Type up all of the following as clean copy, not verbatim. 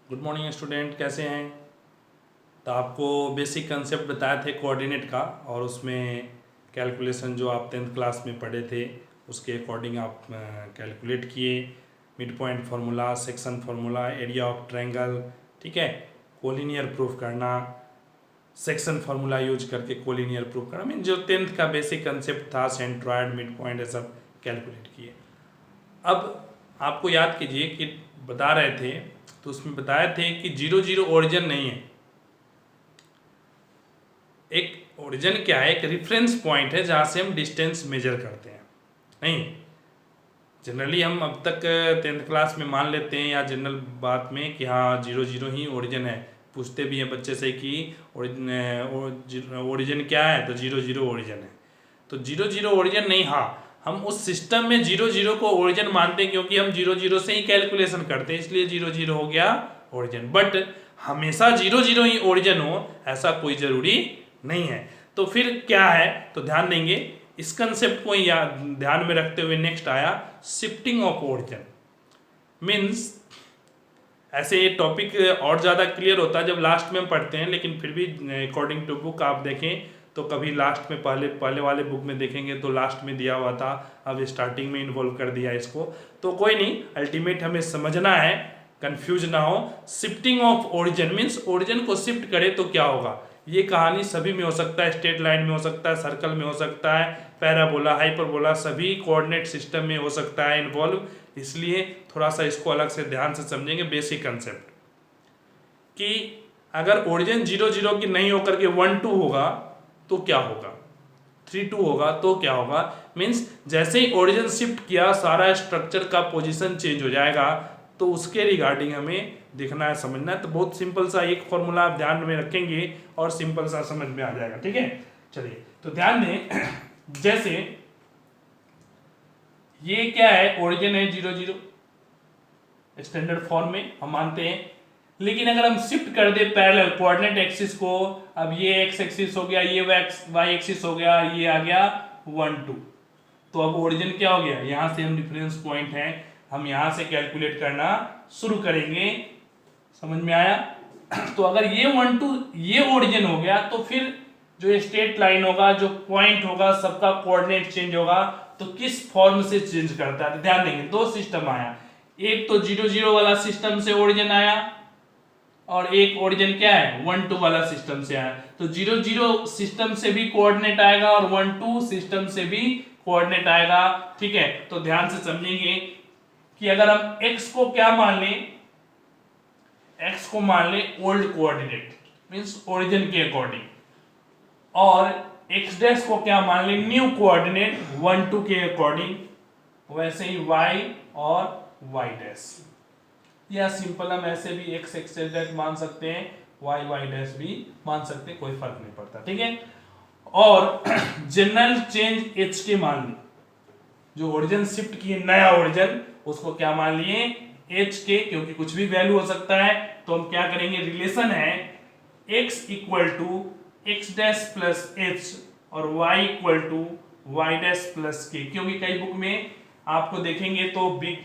Good morning student, कैसे हैं? तो आपको बेसिक कंसेप्ट बताए थे कोऑर्डिनेट का, और उसमें कैलकुलेशन जो आप 10th क्लास में पढ़े थे उसके अकॉर्डिंग आप कैलकुलेट किए। Mid point formula, section formula, area of triangle, ठीक है, कोलिनियर प्रूफ करना, सेक्शन फार्मूला यूज करके कोलिनियर प्रूफ करना, मीन जो 10th का बेसिक कंसेप्ट था, सेंट्रॉयड, मिड पॉइंट, ये सब कैलकुलेट किए। अब आपको याद कीजिए कि बता रहे थे तो उसमें बताए थे कि जीरो जीरो ओरिजिन नहीं है। एक ओरिजिन क्या है? एक रेफरेंस पॉइंट है जहाँ से हम डिस्टेंस मेजर करते हैं। नहीं, जनरली हम अब तक 10th क्लास में मान लेते हैं या जनरल बात में कि हाँ जीरो जीरो ही ओरिजिन है। पूछते भी हैं बच्चे से कि ओरिजिन क्या है, तो जीरो जीरो ओरिजिन है। तो जीरो जीरो ओरिजिन नहीं, हाँ हम उस सिस्टम में जीरो जीरो को ओरिजिन मानते हैं क्योंकि हम जीरो जीरो से ही कैलकुलेशन करते हैं, इसलिए जीरो जीरो हो गया ओरिजिन। बट हमेशा जीरो जीरो ही ओरिजिन हो ऐसा कोई जरूरी नहीं है। तो फिर क्या है, तो ध्यान देंगे इस कंसेप्ट को ध्यान में रखते हुए नेक्स्ट आया शिफ्टिंग ऑफ ओरिजिन। मीन्स ऐसे ये टॉपिक और ज़्यादा क्लियर होता है जब लास्ट में हम पढ़ते हैं, लेकिन फिर भी अकॉर्डिंग टू बुक आप देखें तो कभी लास्ट में पहले पहले वाले बुक में देखेंगे तो लास्ट में दिया हुआ था, अब स्टार्टिंग में इन्वॉल्व कर दिया इसको। तो कोई नहीं, अल्टीमेट हमें समझना है, कंफ्यूज ना हो। Shifting of origin means origin को शिफ्ट करे तो क्या होगा। ये कहानी सभी में हो सकता है, स्ट्रेट लाइन में हो सकता है, सर्कल में हो सकता है, पैराबोला, हाइपरबोला, सभी कोऑर्डिनेट सिस्टम में हो सकता है इन्वॉल्व। इसलिए थोड़ा सा इसको अलग से ध्यान से समझेंगे बेसिक कंसेप्ट कि अगर ओरिजिन जीरो जीरो की नहीं होकर के 1 2 होगा तो क्या होगा, 3 2 होगा तो क्या होगा। मीन्स जैसे ही ओरिजिन शिफ्ट किया सारा स्ट्रक्चर का पोजीशन चेंज हो जाएगा। तो उसके रिगार्डिंग हमें देखना है, समझना है। तो बहुत सिंपल सा एक फॉर्मूला आप ध्यान में रखेंगे और सिंपल सा समझ में आ जाएगा, ठीक है। चलिए तो ध्यान दें जैसे ये क्या है, ओरिजिन है जीरो जीरो, स्टैंडर्ड फॉर्म में हम मानते हैं। लेकिन अगर हम शिफ्ट कर दे पैरेलल कोऑर्डिनेट एक्सिस को, अब ये एक्स एक्सिस हो गया, ये वाई एक्सिस हो गया, ये आ गया 1 2, तो अब ओरिजिन क्या हो गया, यहां से हम डिफरेंस पॉइंट है, हम यहां से कैलकुलेट करना शुरू करेंगे। समझ में आया? तो अगर ये 1 2 ये ओरिजिन हो गया तो फिर जो स्ट्रेट लाइन होगा, जो पॉइंट होगा, सबका कोऑर्डिनेट चेंज होगा। तो किस फॉर्म से चेंज करता है, ध्यान देंगे दो सिस्टम आया, एक तो जीरो जीरो वाला सिस्टम से ओरिजिन आया और एक ओरिजिन क्या है 1 2 वाला सिस्टम से आया। तो जीरो जीरो सिस्टम से भी कोऑर्डिनेट आएगा और 1 2 सिस्टम से भी कोऑर्डिनेट आएगा, ठीक है। तो ध्यान से समझेंगे कि अगर हम x को क्या मान लें, x को मान ले ओल्ड कोऑर्डिनेट मींस ओरिजिन के अकॉर्डिंग, और x डैश को क्या मान ले न्यू कोऑर्डिनेट 1 2 के अकॉर्डिंग, वैसे ही y और y डैश, या सिंपल हम ऐसे भी x x डैश मान सकते हैं, y y डैश भी मान सकते हैं, कोई फर्क नहीं पड़ता, ठीक है। और जनरल चेंज h के मान ली, जो ओरिजिन शिफ्ट किए नया ओरिजिन उसको क्या मान लिए h के, क्योंकि कुछ भी वैल्यू हो सकता है। तो हम क्या करेंगे, रिलेशन है x equal to x dash plus h और y equal to y dash plus k, क्योंकि कई बुक में आपको देखेंगे तो बिग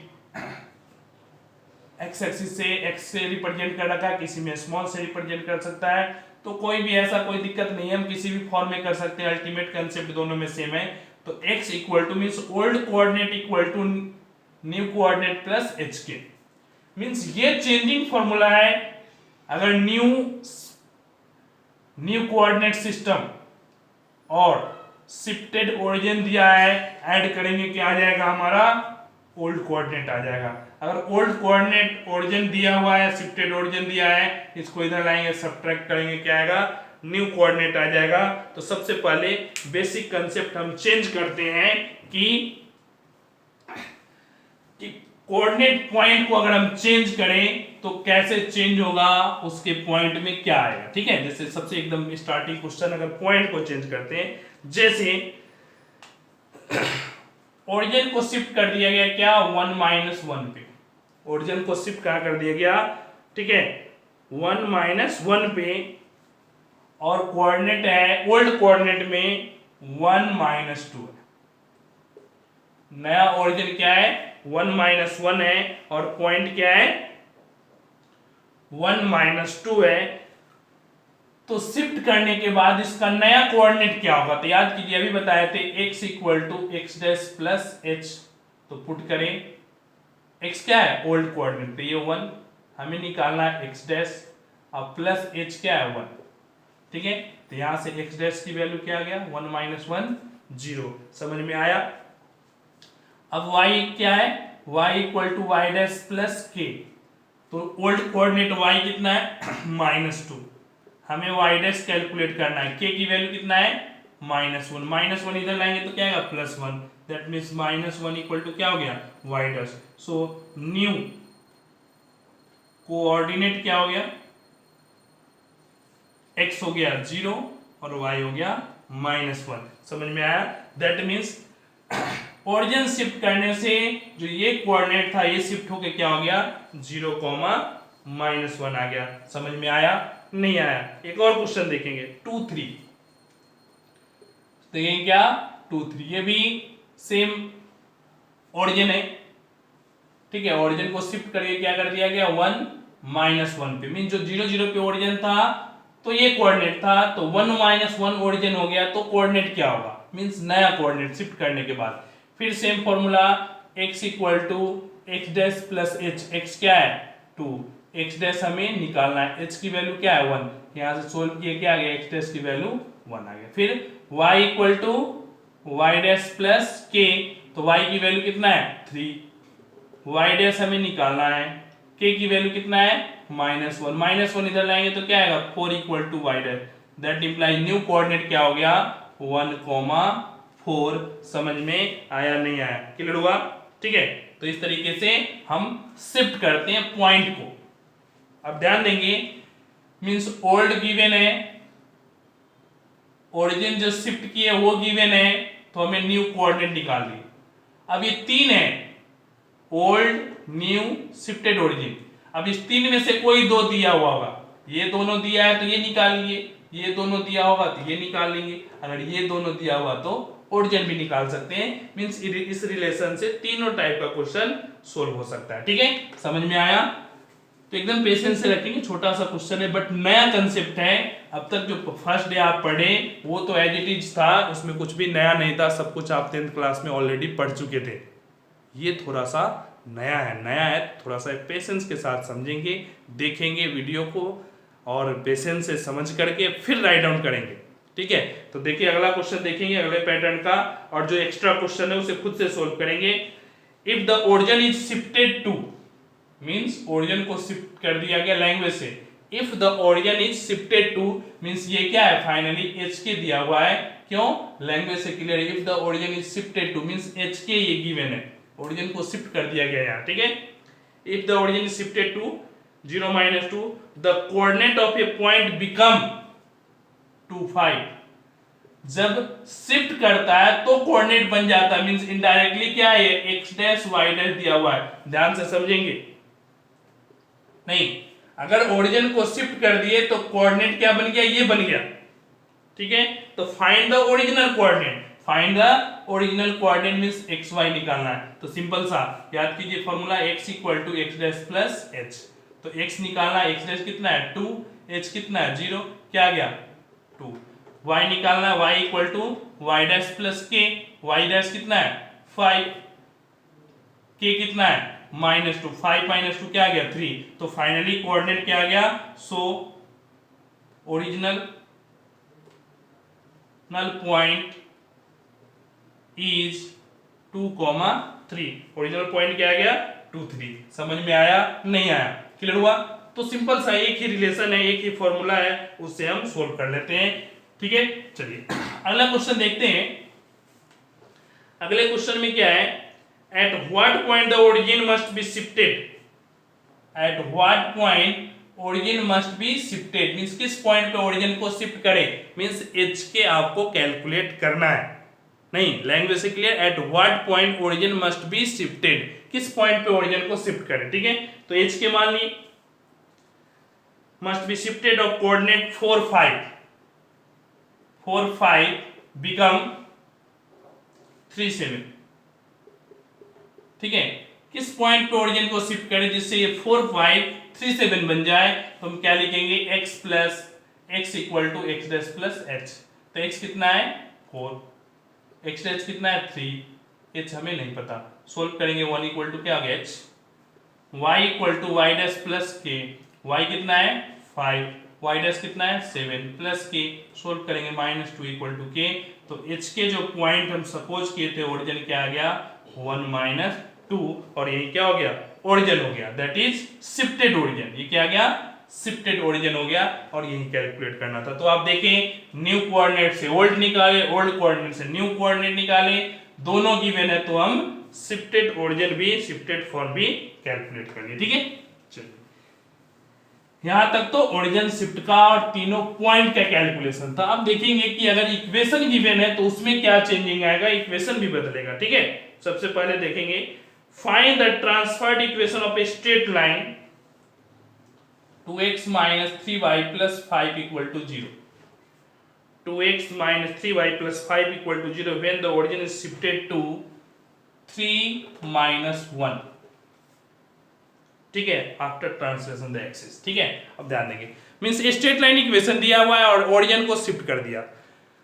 x एक्सिस से x से रिप्रेजेंट कर रखा है, किसी में स्मॉल से रिप्रेजेंट कर सकता है। तो कोई भी ऐसा कोई दिक्कत नहीं है, हम किसी भी फॉर्म में कर सकते हैं, अल्टीमेट कंसेप्ट दोनों में सेम है। तो x equal to means old coordinate equal to new coordinate plus h k, means ये चेंजिंग फॉर्मूला है। अगर न्यू कोऑर्डिनेट सिस्टम और शिफ्टेड ओरिजिन दिया है, ऐड करेंगे क्या आ जाएगा हमारा, ओल्ड कोऑर्डिनेट आ जाएगा। अगर ओल्ड कोऑर्डिनेट ओरिजिन दिया हुआ है, शिफ्टेड ओरिजिन दिया है, इसको इधर लाएंगे, सब्ट्रैक्ट करेंगे, क्या आएगा, न्यू कोऑर्डिनेट आ जाएगा। तो सबसे पहले बेसिक कंसेप्ट हम चेंज करते हैं कि कोऑर्डिनेट पॉइंट को अगर हम चेंज करें तो कैसे चेंज होगा, उसके पॉइंट में क्या आएगा, ठीक है। जैसे सबसे एकदम स्टार्टिंग क्वेश्चन, अगर पॉइंट को चेंज करते हैं, जैसे ओरिजिन को शिफ्ट कर दिया गया क्या 1 -1 पे, ओरिजिन को शिफ्ट कहां कर दिया गया, ठीक है 1 -1 पे, और कोऑर्डिनेट है ओल्ड कोऑर्डिनेट में 1 -2 है। नया ओरिजिन क्या है 1 -1 है और पॉइंट क्या है 1 माइनस 2 है, तो शिफ्ट करने के बाद इसका नया कोऑर्डिनेट क्या होगा? तो याद कीजिए अभी बताए थे x equal to x dash plus h, तो पुट करें x क्या है ओल्ड कोऑर्डिनेट, तो ये 1 हमें निकालना है x डैश, अब प्लस h क्या है 1, ठीक है। तो यहां से x डैश की वैल्यू क्या आ गया 1 माइनस 1 0, समझ में आया। अब y क्या है, y equal to y dash plus k, तो ओल्ड कोऑर्डिनेट y कितना है -2, हमें y डैश कैलकुलेट करना है, k की वैल्यू कितना है -1 इधर लाएंगे तो क्या आएगा +1, दैट मींस -1 इक्वल टू क्या हो गया y dash. So new coordinate क्या हो गया, x हो गया 0 और y हो गया -1, समझ में आया। दैट मींस ओरिजिन शिफ्ट करने से जो ये कोऑर्डिनेट था ये शिफ्ट होके क्या हो गया 0, -1 आ गया, समझ में आया नहीं आया। एक और क्वेश्चन देखेंगे 2 3, देखेंगे क्या 2 3, ये भी सेम ओरिजिन है, ठीक है। ओरिजिन को शिफ्ट करके क्या कर दिया गया 1 -1 पे, मीन जो 0 0 पे ओरिजिन था तो ये कोऑर्डिनेट था, तो 1 -1 ओरिजिन हो गया, तो कोऑर्डिनेट क्या होगा मींस नया कोऑर्डिनेट शिफ्ट करने के बाद। फिर same formula x equal to x dash plus h, x क्या है 2, एक्स डैश हमें निकालना है, h की वैल्यू क्या है 1, यहां से सोल्व किए क्या आ गया एक्स डैश की वैल्यू 1 आ गया। फिर y equal to y dash plus k, तो y की वैल्यू कितना है 3, वाई डैश हमें निकालना है, k की वैल्यू कितना है -1 इधर लाएंगे तो क्या आएगा 4 equal to y dash, that imply new coordinate क्या हो गया 1, 4, समझ में आया नहीं आया, क्लियर हुआ, ठीक है। तो इस तरीके से हम शिफ्ट करते हैं पॉइंट को। अब ध्यान देंगे मींस ओल्ड गिवन है, ओरिजिन जो शिफ्ट किए वो गिवन है, तो हमें न्यू कोऑर्डिनेट निकाल दिए। अब ये 3 है ओल्ड न्यू शिफ्टेड ओरिजिन, अब इस 3 में से कोई 2 दिया हुआ होगा, ये दोनों दिया है तो ये निकाल लिए, ये दोनों दिया होगा तो ये निकाल लेंगे, अगर ये दोनों दिया हुआ तो ओरिजिन भी निकाल सकते हैं, मींस इस रिलेशन से तीनों टाइप का क्वेश्चन सोल्व हो सकता है, ठीक है, समझ में आया। तो एकदम पेशेंस से रखेंगे, छोटा सा क्वेश्चन है बट नया कंसेप्ट है, अब तक जो फर्स्ट डे आप पढ़े वो तो एज इट इज था, उसमें कुछ भी नया नहीं था, सब कुछ आप 10th क्लास में ऑलरेडी पढ़ चुके थे, ये थोड़ा सा नया है, थोड़ा सा पेशेंस के साथ समझेंगे, देखेंगे वीडियो को और पेशेंस से समझ करके फिर राइट डाउन करेंगे, ठीक है। तो देखिए अगला क्वेश्चन देखेंगे अगले पैटर्न का, और जो एक्स्ट्रा क्वेश्चन है उसे खुद से सोल्व करेंगे। If the origin is shifted to, means origin को शिफ्ट कर दिया गया लैंग्वेज से, if the origin is shifted to means ये क्या है फाइनली एच के दिया हुआ है, क्यों लैंग्वेज से क्लियर है, if the origin is shifted to means H k ये गिवन है, ओरिजिन को शिफ्ट कर दिया गया यहाँ, ठीक है। If the origin is shifted to 0 -2 the coordinate of a point become 2 5, जब शिफ्ट करता है तो कोऑर्डिनेट बन जाता है, मींस इनडायरेक्टली क्या है एक्स डैश वाई डैश दिया हुआ है, ध्यान से समझेंगे। नहीं, अगर ओरिजिन को शिफ्ट कर दिए तो कोऑर्डिनेट क्या बन गया ये बन गया, ठीक है। तो find the original coordinate, find the original coordinate means x y निकालना है, तो सिंपल सा याद कीजिए formula x equal to x dash plus h, तो x निकालना x डैश कितना है 2, h कितना है 0, क्या आ गया 2, y निकालना है y equal to y dash plus k, y dash कितना है 5, k कितना है -2, 5 -2 क्या आ गया 3, तो फाइनली कोऑर्डिनेट क्या आ गया, so original point is 2, 3, original point क्या आ गया 2 3, समझ में आया नहीं आया, क्लियर हुआ। तो सिंपल सा एक ही रिलेशन है, एक ही फॉर्मूला है, उससे हम सोल्व कर लेते हैं, ठीक है। चलिए अगला क्वेश्चन देखते हैं। अगले क्वेश्चन में क्या है, at what point the origin must be shifted, at what point origin must be shifted means किस पॉइंट पे ओरिजिन को शिफ्ट करें, मींस एच के आपको कैलकुलेट करना है, नहीं लैंग्वेज से clear, at what point origin must be shifted, किस पॉइंट पे ओरिजिन को शिफ्ट करें, ठीक है। तो एच के मान ली must be shifted of coordinate 4 5 become 3 7, ठीक है, किस पॉइंट पे ओरिजिन को शिफ्ट करें जिससे ये 4 5 3 से बन जाए तो हम क्या लिखेंगे x plus x equal to x dash plus h. तो x कितना है 4, एक्स डैश कितना है 3, h हमें नहीं पता, सोल्व करेंगे 1 इक्वल टू क्या आ गया h, y equal to y dash plus k, y कितना है 5, y डैश कितना है 7 प्लस के, सोल्व करेंगे -2 इक्वल टू के। तो h के जो पॉइंट हम सपोज किए थे ओरिजिन क्या आ गया 1 -2 और यही क्या हो गया ओरिजिन हो गया, दैट इज शिफ्टेड ओरिजिन। ये क्या आ गया शिफ्टेड ओरिजिन हो गया और यही कैलकुलेट करना था। तो आप देखें न्यू कोऑर्डिनेट से ओल्ड निकाले, ओल्ड कोऑर्डिनेट से न्यू कोऑर्डिनेट निकाले, दोनों गिवन है तो हम शिफ्टेड ओरिजिन भी शिफ्टेड फॉर्म भी कैलकुलेट कर लिए। ठीक है, चलिए यहां तक तो ओरिजिन शिफ्ट का और तीनों पॉइंट का कैलकुलेशन था। अब देखेंगे कि अगर इक्वेशन गिवन है तो उसमें क्या चेंजिंग आएगा, इक्वेशन भी बदलेगा। ठीक है, सबसे पहले देखेंगे find the transferred equation of a straight line 2x minus 3y plus 5 equal to 0, 2x minus 3y plus 5 equal to 0 when the origin is shifted to 3 minus 1। ठीक है, आफ्टर ट्रांसलेशन द एक्सिस। ठीक है, अब ध्यान देंगे means straight line equation दिया हुआ है और ओरिजिन को शिफ्ट कर दिया,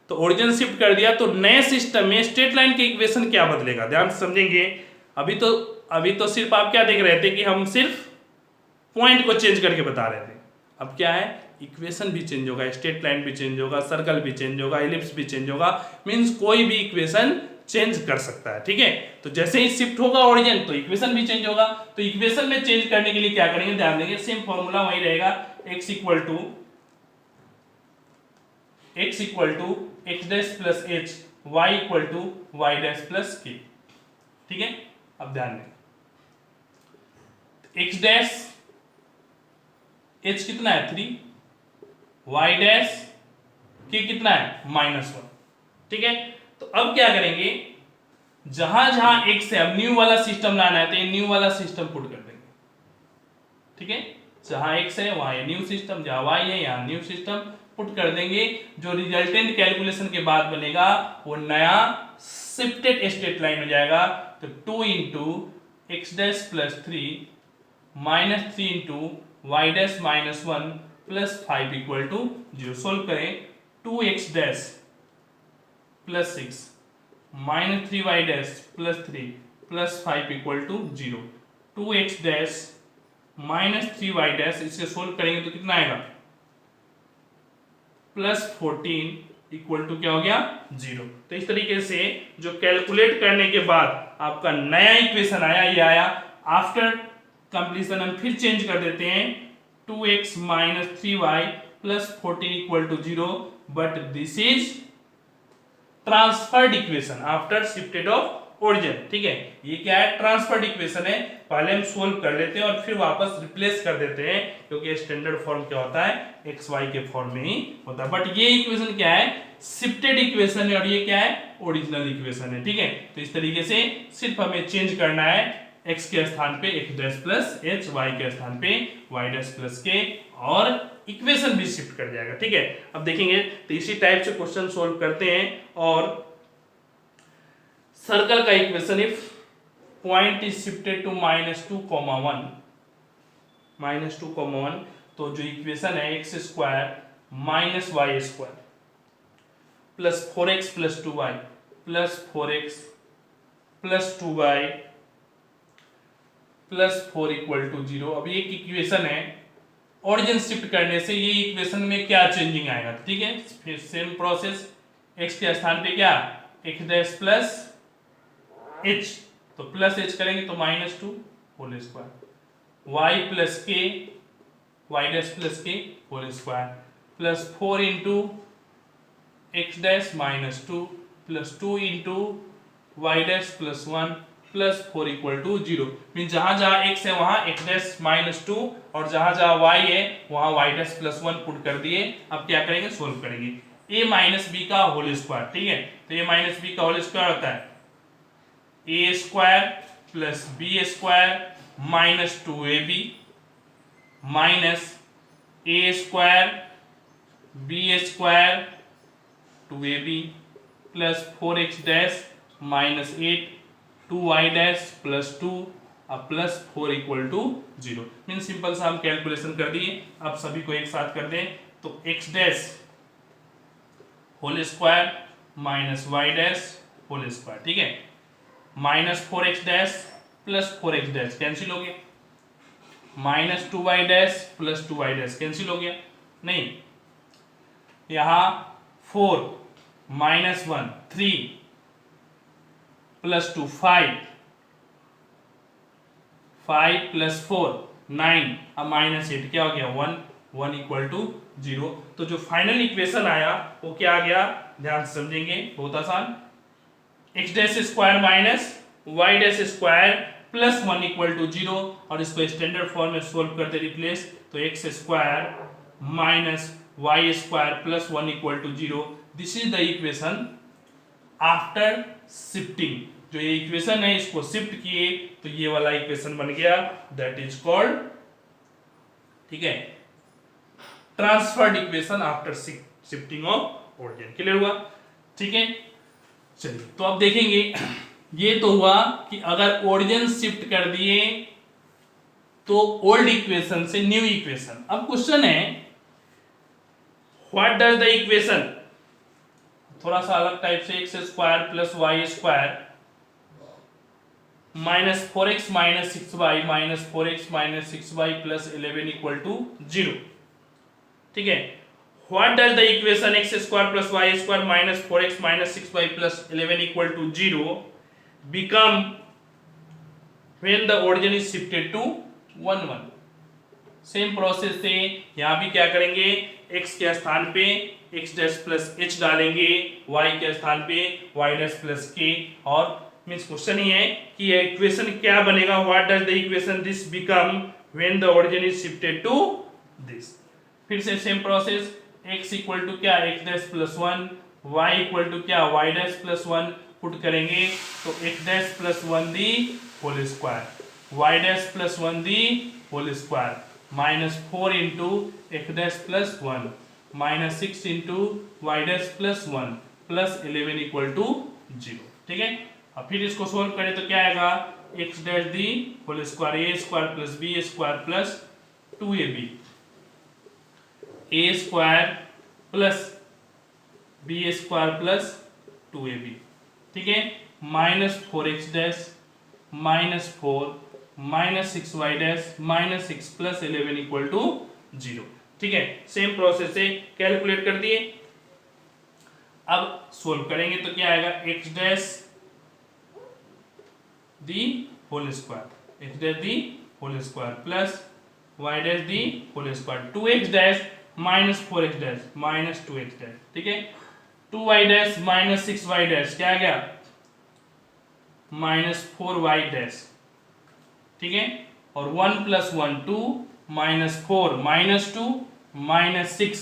तो ओरिजिन शिफ्ट कर दिया तो नए सिस्टम में स्ट्रेट लाइन के इक्वेशन क्या बदलेगा, ध्यान से समझेंगे। अभी तो सिर्फ आप क्या देख रहे थे कि हम सिर्फ पॉइंट को चेंज करके बता रहे थे, अब क्या है इक्वेशन भी चेंज होगा, स्ट्रेट लाइन भी चेंज होगा, सर्कल भी चेंज होगा, एलिप्स भी चेंज होगा, मींस कोई भी इक्वेशन चेंज कर सकता है। ठीक है, तो जैसे ही शिफ्ट होगा ओरिजिन तो इक्वेशन भी चेंज होगा। तो इक्वेशन में चेंज करने के लिए क्या करेंगे, ध्यान देंगे सेम फॉर्मूला वही रहेगा, x equal to x dash plus h, y equal to y dash plus k. ठीक है, अब ध्यान दें x डैश h कितना है 3, y डैश के कितना है -1। ठीक है, तो अब क्या करेंगे जहां जहां x है, अब न्यू वाला सिस्टम लाना है तो ये न्यू वाला सिस्टम पुट कर देंगे। ठीक है, जहां x है वहां न्यू सिस्टम, जहां y है यहां न्यू सिस्टम पुट कर देंगे। जो रिजल्टेंट कैलकुलेशन के बाद बनेगा वो नया शिफ्टेड स्ट्रेट लाइन हो जाएगा। तो 2 into x dash plus 3 minus 3 into y dash -1 plus 5 equal to 0। Solve करें 2x dash plus 6 minus 3y dash plus 3 plus 5 equal to 0, 2x dash minus 3y dash, इसे सोल्व करेंगे तो कितना आएगा plus 14 equal to क्या हो गया 0। तो इस तरीके से जो कैलकुलेट करने के बाद आपका नया इक्वेशन आया, ये आया। आफ्टर कंप्लीशन हम फिर चेंज कर देते हैं 2x minus 3y plus 14 equal to 0, but this is transferred equation after shifted of origin. ठीक है, ये क्या है ट्रांसफर्ड इक्वेशन है, पहले हम सोल्व कर लेते हैं और फिर वापस रिप्लेस कर देते हैं, क्योंकि स्टैंडर्ड फॉर्म क्या होता है एक्स वाई के फॉर्म में ही होता है। बट ये इक्वेशन क्या है शिफ्टेड इक्वेशन है और ये क्या है ओरिजिनल इक्वेशन है। ठीक है, तो इस तरीके से सिर्फ हमें चेंज करना है x के स्थान पे x dash plus h, y के स्थान पे y डैश प्लस k, और इक्वेशन भी शिफ्ट कर जाएगा। ठीक है, अब देखेंगे तो इसी टाइप से क्वेश्चन सोल्व करते हैं। और सर्कल का equation, if point is shifted to -2, -2, तो जो इक्वेशन है x square minus y square plus 4x plus 2y plus 4x plus 2y plus 4 equal to 0। अब ये इक्वेशन है, ओरिजिन शिफ्ट करने से ये इक्वेशन में क्या चेंजिंग आएगा। ठीक है, फिर सेम प्रोसेस, x के स्थान पे क्या x डैश प्लस h, तो प्लस h करेंगे तो -2 whole square, y plus k, y dash plus k whole square plus 4 into x dash -2 plus 2 into y dash plus 1 plus 4 equal to 0। Mean जहां जहां x है वहां x dash -2 और जहां जहां y है वहां y डैश प्लस 1 पुट कर दिए। अब क्या करेंगे सोल्व करेंगे a माइनस बी का होल स्क्वायर। ठीक है, तो a माइनस बी का होल स्क्वायर होता है a square plus b square minus 2ab minus a square b square 2ab plus 4x dash minus 8 2y dash plus 2 अब +4 equal to 0। Mean simple सा हम calculation कर दिए। अब सभी को एक साथ कर दें तो x dash whole square minus y dash whole square, ठीक है, -4x dash plus 4x dash cancel हो गया, -2y dash plus 2y dash cancel हो गया, नहीं, यहां 4 -1 3 प्लस 2 5 5 प्लस 4 9, अब -8 क्या हो गया 1 1 इक्वल टू 0। तो जो फाइनल इक्वेशन आया वो क्या आ गया, ध्यान से समझेंगे, बहुत आसान, x dash square minus y dash square plus 1 equal to 0, और इसको स्टैंडर्ड फॉर्म में सोल्व करते रिप्लेस, तो x square minus y square plus 1 equal to 0। This is the equation after shifting. जो ये इक्वेशन है इसको शिफ्ट किए तो ये वाला इक्वेशन बन गया, दैट इज कॉल्ड, ठीक है, transferred equation after shifting of origin. Clear हुआ, ठीक है। चलिए तो अब देखेंगे, ये तो हुआ कि अगर ओरिजिन शिफ्ट कर दिए तो ओल्ड इक्वेशन से न्यू इक्वेशन। अब क्वेश्चन है व्हाट डज द इक्वेशन, थोड़ा सा अलग टाइप से, x square plus y square -4x minus 6y -4x minus 6y plus 11 equal to 0, ठीक है। What does the equation x square plus y square -4x minus 6y plus 11 equal to 0 become when the origin is shifted to 1 1। Same process से यहां भी क्या करेंगे, x के स्थान पे x डैश प्लस h डालेंगे, y के स्थान पे y डैश प्लस k, और मींस क्वेश्चन ही है कि ये इक्वेशन क्या बनेगा, what does the equation this become when the origin is shifted to this. फिर से same process, x equal to क्या x dash plus 1, y equal to क्या y डैश प्लस 1 पुट करेंगे तो x dash plus 1 the whole square, y dash plus 1 the whole square, -4 into x dash plus 1 -6 into y dash plus 1 plus 11 equal to 0, ठीक है। अब फिर इसको solve करें तो क्या आएगा, x dash the whole square a square plus b square plus 2ab, a square plus b square plus 2ab, ठीक है, -4x dash -4 -6y dash -6 plus 11 equal to 0, ठीक है। सेम प्रोसेस से कैलकुलेट कर दिए। अब सोल्व करेंगे तो क्या आएगा, x dash the whole square, x dash the whole square plus y dash the whole square, 2x dash minus 4x dash minus 2x dash, ठीक है, 2y dash minus 6y dash क्या आ गया, -4y डैश, ठीक है, और 1 plus 1 2 -4 -2 -6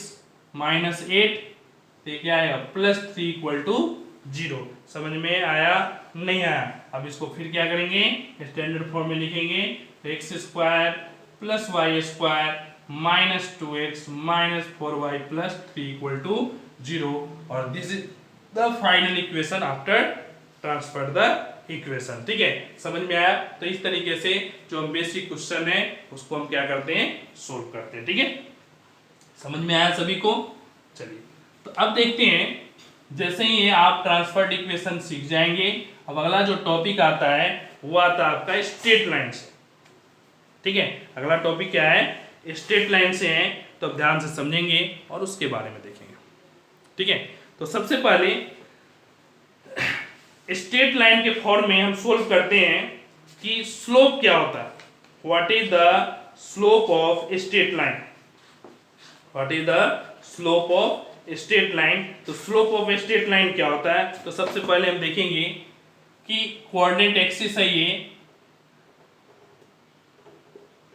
-8, तो क्या आएगा +3 इक्वल टू 0। समझ में आया नहीं आया, अब इसको फिर क्या करेंगे, स्टैंडर्ड फॉर्म में लिखेंगे, तो x square plus y square -2x -4y plus 3 equal to 0, और this is the final equation after transfer the equation, ठीक है। समझ में आया, तो इस तरीके से जो हम बेसिक क्वेश्चन है उसको हम क्या करते हैं, सोल्व करते हैं, ठीक है। समझ में आया सभी को। चलिए तो अब देखते हैं, जैसे ही आप ट्रांसफर्ड इक्वेशन सीख जाएंगे, अब अगला जो टॉपिक आता है वो आता है आपका स्ट्रेट लाइन से, ठीक है। अगला टॉपिक क्या है, स्ट्रेट लाइन से है, तो अब ध्यान से समझेंगे और उसके बारे में देखेंगे, ठीक है। तो सबसे पहले स्ट्रेट लाइन के फॉर्म में हम सोल्व करते हैं कि स्लोप क्या होता है, what is the slope of straight line, what is the slope of straight line. तो स्लोप ऑफ स्ट्रेट लाइन क्या होता है, तो सबसे पहले हम देखेंगे कि कोऑर्डिनेट एक्सिस है ये,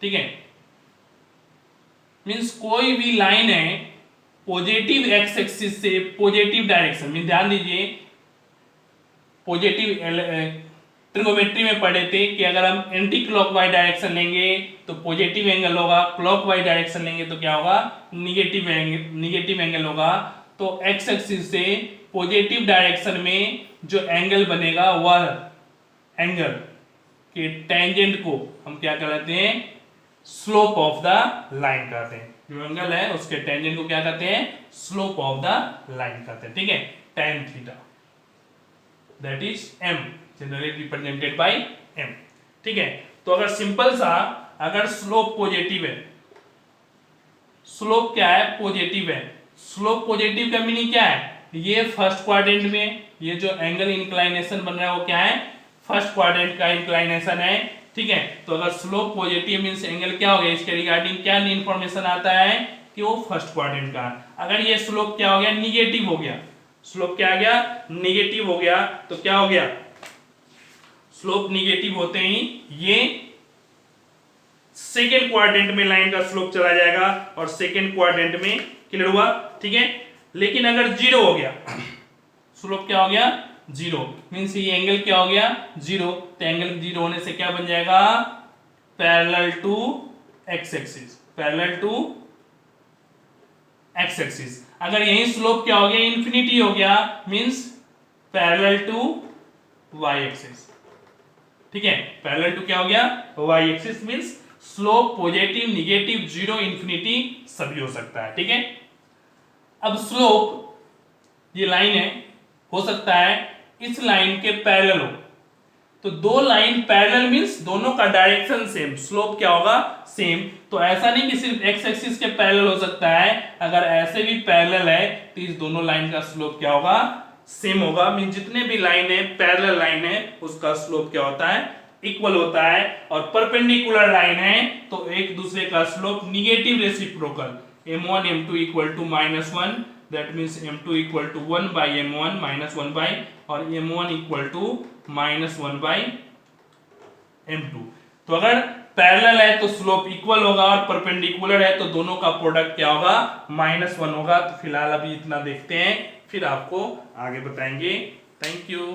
ठीक है, मींस कोई भी लाइन है पॉजिटिव एक्स एक्सिस से पॉजिटिव डायरेक्शन में, ध्यान दीजिए पॉजिटिव ट्रिगोनोमेट्री में पढ़े थे कि अगर हम एंटी क्लॉकवाइज डायरेक्शन लेंगे तो पॉजिटिव एंगल होगा, क्लॉकवाइज डायरेक्शन लेंगे तो क्या होगा, निगेटिव एंगल होगा। तो एक्स एक्सिस से पॉजिटिव डायरेक्शन में जो एंगल बनेगा वह एंगल के टेंजेंट को हम क्या कहते हैं, स्लोप ऑफ द लाइन कहते हैं। जो एंगल है उसके टेंजेंट को क्या कहते हैं, स्लोप ऑफ द लाइन कहते हैं। ठीक है, tan theta that is m, generally represented by m। ठीक है, तो अगर सिंपल सा, अगर स्लोप पॉजिटिव है, स्लोप क्या है, पॉजिटिव है, स्लोप पॉजिटिव का मीनिंग क्या है, ये फर्स्ट क्वाड्रेंट में ये जो एंगल इंक्लाइनेशन बन रहा है वो क्या है, फर्स्ट क्वाड्रेंट का इंक्लाइनेशन है। ठीक है, तो अगर स्लोप पॉजिटिव मींस एंगल क्या हो गया, इसके रिगार्डिंग क्या इंफॉर्मेशन आता है कि वो फर्स्ट क्वाड्रेंट का। अगर ये स्लोप क्या हो गया, निगेटिव हो गया, स्लोप क्या आ गया, निगेटिव हो गया, तो क्या हो गया, स्लोप निगेटिव होते ही ये सेकेंड क्वाड्रेंट में लाइन का स्लोप चला जाएगा और सेकेंड क्वाड्रेंट में, क्लियर हुआ। ठीक है, लेकिन अगर जीरो हो गया, स्लोप क्या हो गया, जीरो, मींस ये एंगल क्या हो गया, जीरो, तो एंगल जीरो होने से क्या बन जाएगा, parallel to x axis, parallel to x axis. अगर यही स्लोप क्या हो गया, इंफिनिटी हो गया, means parallel to y axis. ठीक है, पैरेलल टू क्या हो गया, y axis, means slope positive, negative, zero, infinity सभी हो सकता है। ठीक है, अब स्लोप ये लाइन है, हो सकता है इस लाइन के पैरेलल हो, तो दो लाइन पैरेलल मींस दोनों का डायरेक्शन सेम, स्लोप क्या होगा, सेम। तो ऐसा नहीं कि सिर्फ एक्स एक्सिस के पैरेलल हो सकता है, अगर ऐसे भी पैरेलल है तो इस दोनों लाइन का स्लोप क्या होगा, सेम होगा। मींस जितने भी लाइन है, पैरेलल लाइन है, उसका स्लोप क्या होता है, इक्वल होता है। और परपेंडिकुलर लाइन है तो एक दूसरे का slope negative reciprocal, m1 m2 equal to -1, that means m2 equal to 1 by m1 -1 by, और m1 equal to -1 by m2। तो अगर पैरेलल है तो स्लोप इक्वल होगा और परपेंडिकुलर है तो दोनों का प्रोडक्ट क्या होगा, -1 होगा। तो फिलहाल अभी इतना देखते हैं, फिर आपको आगे बताएंगे। Thank you.